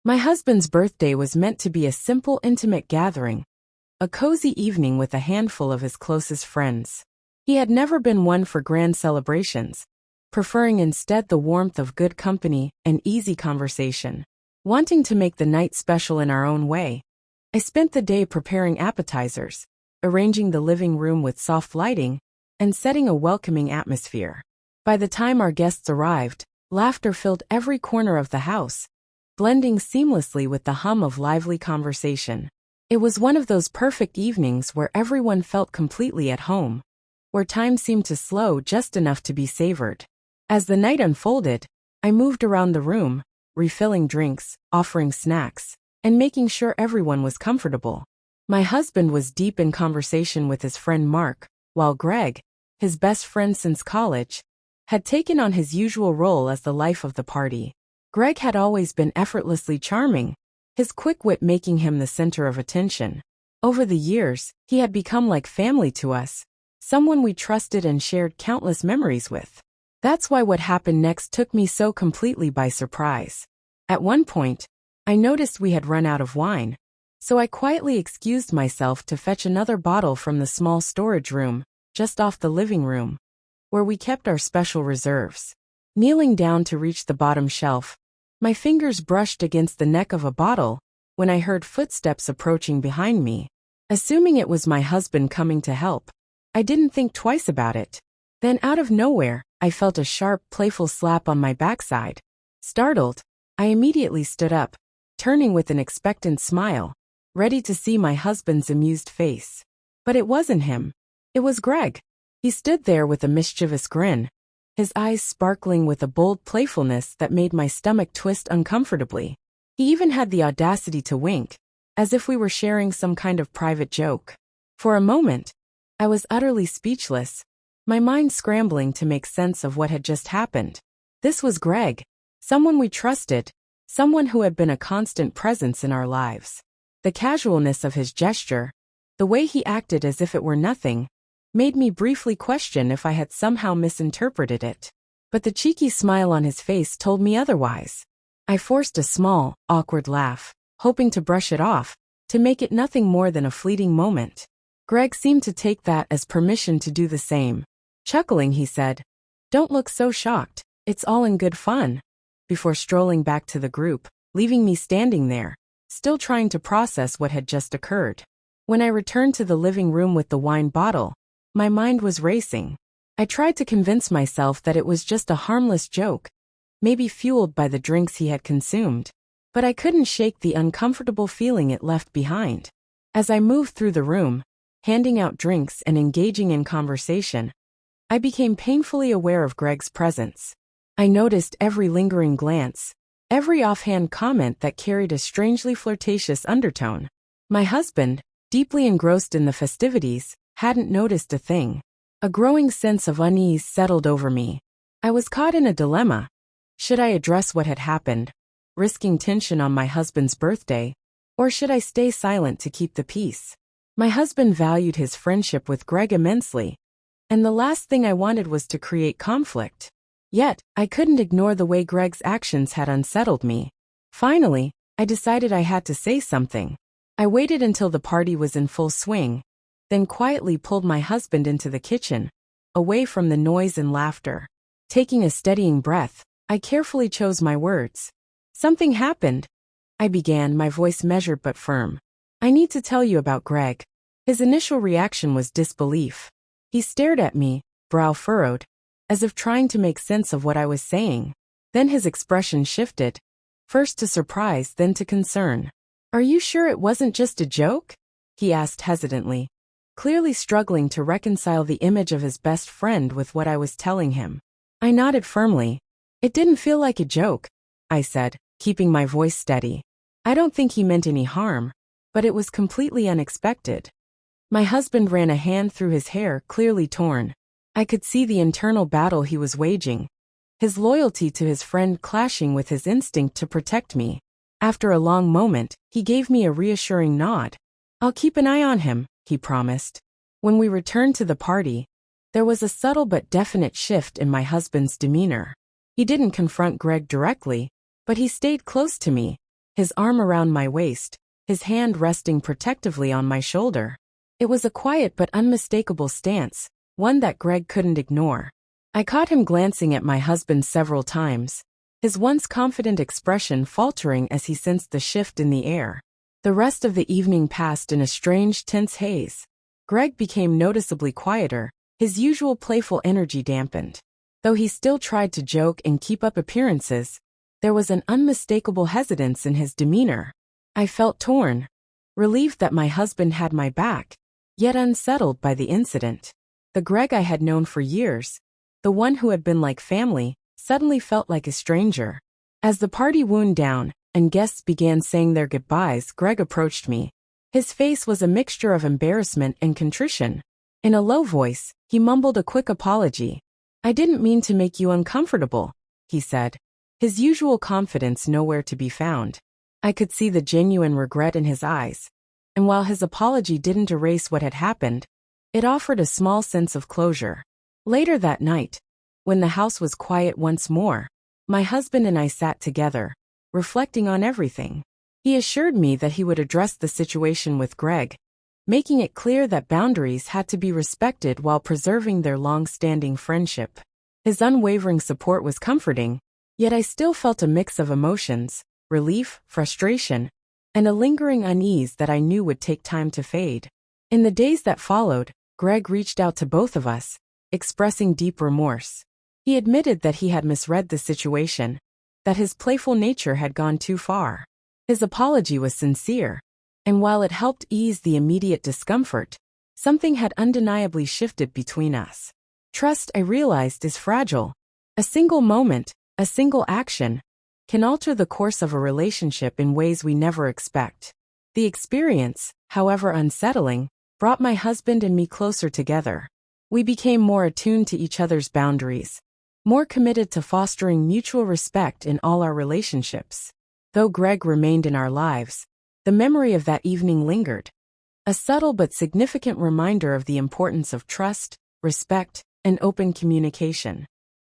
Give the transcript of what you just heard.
My husband's birthday was meant to be a simple, intimate gathering, a cozy evening with a handful of his closest friends. He had never been one for grand celebrations, preferring instead the warmth of good company and easy conversation. Wanting to make the night special in our own way, I spent the day preparing appetizers, arranging the living room with soft lighting, and setting a welcoming atmosphere. By the time our guests arrived, laughter filled every corner of the house, blending seamlessly with the hum of lively conversation. It was one of those perfect evenings where everyone felt completely at home, where time seemed to slow just enough to be savored. As the night unfolded, I moved around the room, refilling drinks, offering snacks, and making sure everyone was comfortable. My husband was deep in conversation with his friend Mark, while Greg, his best friend since college, had taken on his usual role as the life of the party. Greg had always been effortlessly charming, his quick wit making him the center of attention. Over the years, he had become like family to us, someone we trusted and shared countless memories with. That's why what happened next took me so completely by surprise. At one point, I noticed we had run out of wine, so I quietly excused myself to fetch another bottle from the small storage room, just off the living room, where we kept our special reserves. Kneeling down to reach the bottom shelf, my fingers brushed against the neck of a bottle when I heard footsteps approaching behind me. Assuming it was my husband coming to help, I didn't think twice about it. Then out of nowhere, I felt a sharp, playful slap on my backside. Startled, I immediately stood up, turning with an expectant smile, ready to see my husband's amused face. But it wasn't him. It was Greg. He stood there with a mischievous grin, his eyes sparkling with a bold playfulness that made my stomach twist uncomfortably. He even had the audacity to wink, as if we were sharing some kind of private joke. For a moment, I was utterly speechless, my mind scrambling to make sense of what had just happened. This was Greg, someone we trusted, someone who had been a constant presence in our lives. The casualness of his gesture, the way he acted as if it were nothing, made me briefly question if I had somehow misinterpreted it. But the cheeky smile on his face told me otherwise. I forced a small, awkward laugh, hoping to brush it off, to make it nothing more than a fleeting moment. Greg seemed to take that as permission to do the same. Chuckling, he said, "Don't look so shocked, it's all in good fun," before strolling back to the group, leaving me standing there, still trying to process what had just occurred. When I returned to the living room with the wine bottle, my mind was racing. I tried to convince myself that it was just a harmless joke, maybe fueled by the drinks he had consumed, but I couldn't shake the uncomfortable feeling it left behind. As I moved through the room, handing out drinks and engaging in conversation, I became painfully aware of Greg's presence. I noticed every lingering glance, every offhand comment that carried a strangely flirtatious undertone. My husband, deeply engrossed in the festivities, hadn't noticed a thing. A growing sense of unease settled over me. I was caught in a dilemma. Should I address what had happened, risking tension on my husband's birthday, or should I stay silent to keep the peace? My husband valued his friendship with Greg immensely, and the last thing I wanted was to create conflict. Yet, I couldn't ignore the way Greg's actions had unsettled me. Finally, I decided I had to say something. I waited until the party was in full swing, then quietly pulled my husband into the kitchen, away from the noise and laughter. Taking a steadying breath, I carefully chose my words. "Something happened," I began, my voice measured but firm. "I need to tell you about Greg." His initial reaction was disbelief. He stared at me, brow furrowed, as if trying to make sense of what I was saying. Then his expression shifted, first to surprise, then to concern. "Are you sure it wasn't just a joke?" he asked hesitantly, clearly struggling to reconcile the image of his best friend with what I was telling him. I nodded firmly. "It didn't feel like a joke," I said, keeping my voice steady. "I don't think he meant any harm, but it was completely unexpected." My husband ran a hand through his hair, clearly torn. I could see the internal battle he was waging, his loyalty to his friend clashing with his instinct to protect me. After a long moment, he gave me a reassuring nod. "I'll keep an eye on him," he promised. When we returned to the party, there was a subtle but definite shift in my husband's demeanor. He didn't confront Greg directly, but he stayed close to me, his arm around my waist, his hand resting protectively on my shoulder. It was a quiet but unmistakable stance, one that Greg couldn't ignore. I caught him glancing at my husband several times, his once confident expression faltering as he sensed the shift in the air. The rest of the evening passed in a strange, tense haze. Greg became noticeably quieter, his usual playful energy dampened. Though he still tried to joke and keep up appearances, there was an unmistakable hesitance in his demeanor. I felt torn, relieved that my husband had my back, yet unsettled by the incident. The Greg I had known for years, the one who had been like family, suddenly felt like a stranger. As the party wound down and guests began saying their goodbyes, Greg approached me. His face was a mixture of embarrassment and contrition. In a low voice, he mumbled a quick apology. "I didn't mean to make you uncomfortable," he said, his usual confidence nowhere to be found. I could see the genuine regret in his eyes, and while his apology didn't erase what had happened, it offered a small sense of closure. Later that night, when the house was quiet once more, my husband and I sat together, reflecting on everything. He assured me that he would address the situation with Greg, making it clear that boundaries had to be respected while preserving their long-standing friendship. His unwavering support was comforting, yet I still felt a mix of emotions, relief, frustration, and a lingering unease that I knew would take time to fade. In the days that followed, Greg reached out to both of us, expressing deep remorse. He admitted that he had misread the situation, that his playful nature had gone too far. His apology was sincere, and while it helped ease the immediate discomfort, something had undeniably shifted between us. Trust, I realized, is fragile. A single moment, a single action, can alter the course of a relationship in ways we never expect. The experience, however unsettling, brought my husband and me closer together. We became more attuned to each other's boundaries, more committed to fostering mutual respect in all our relationships. Though Greg remained in our lives, the memory of that evening lingered, a subtle but significant reminder of the importance of trust, respect, and open communication.